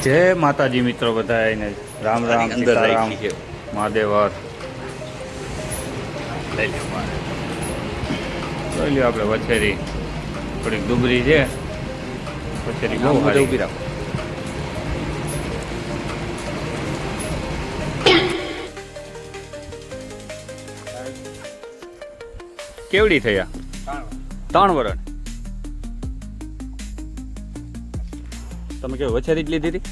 જય માતાજી મિત્રો બધાને રામ રામ સીતારામ મહાદેવર લઈ લ્યો આપણે વછેરી થોડીક ડુબરી છે વછેરી બહુ સારી ઊભી રાખો કેવડી થયા 3 વર્ષ તમે કેવું વછેરી જ લીધી હતી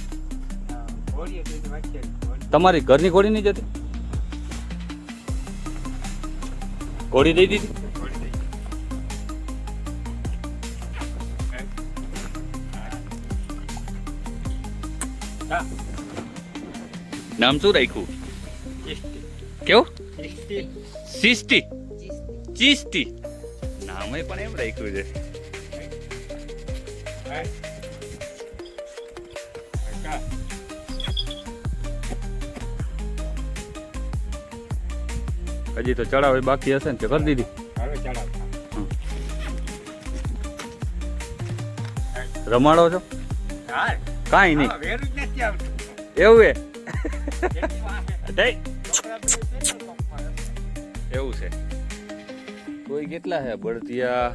તમારી ઘરની ઘોડી નહીં જતી ઘોડી દઈ દીધી નામ શું રાખ્યું કેવું સિસ્ટી ચીસ્ટી નામે પણ એમ રાખ્યું છે હજી તો ચડાવે બાકી હશે ને કે કરી દીધી રમાડો છો કાંઈ નહીં એવું એવું છે કોઈ કેટલા છે બળદિયા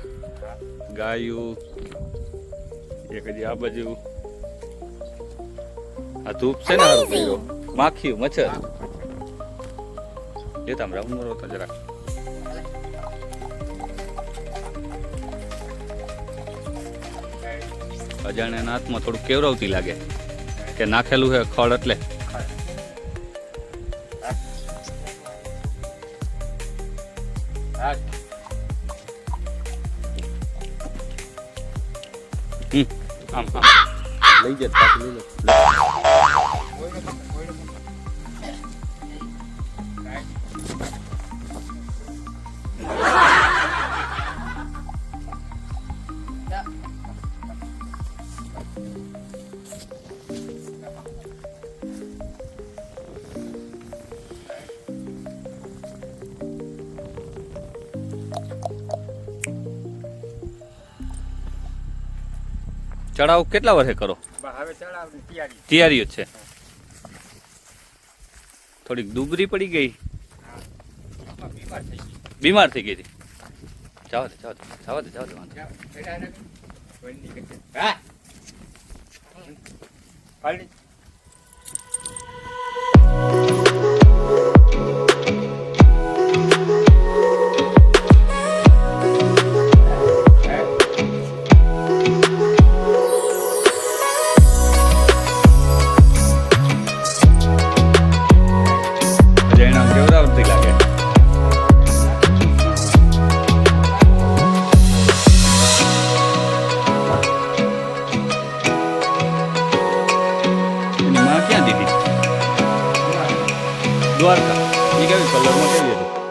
ગાયું એક હજી આ બાજુ આ ધૂપ છે ને સારું કર્યો માખી મચ્છર લેતા હમણાં ઉમરો તો જરાક અજાણ્યાના હાથમાં થોડું કેવરાવતી લાગે કે નાખેલું છે ખડ એટલે આમ લઈ જાય પાછું લઈ લો ચડાવ કેટલા વર્ષે કરો તૈયારી જ છે થોડીક દુબરી પડી ગઈ બીમાર થઈ ગઈ હતી જવા દે દ્વારકા એ કેવી કલરમાં કેવી હતી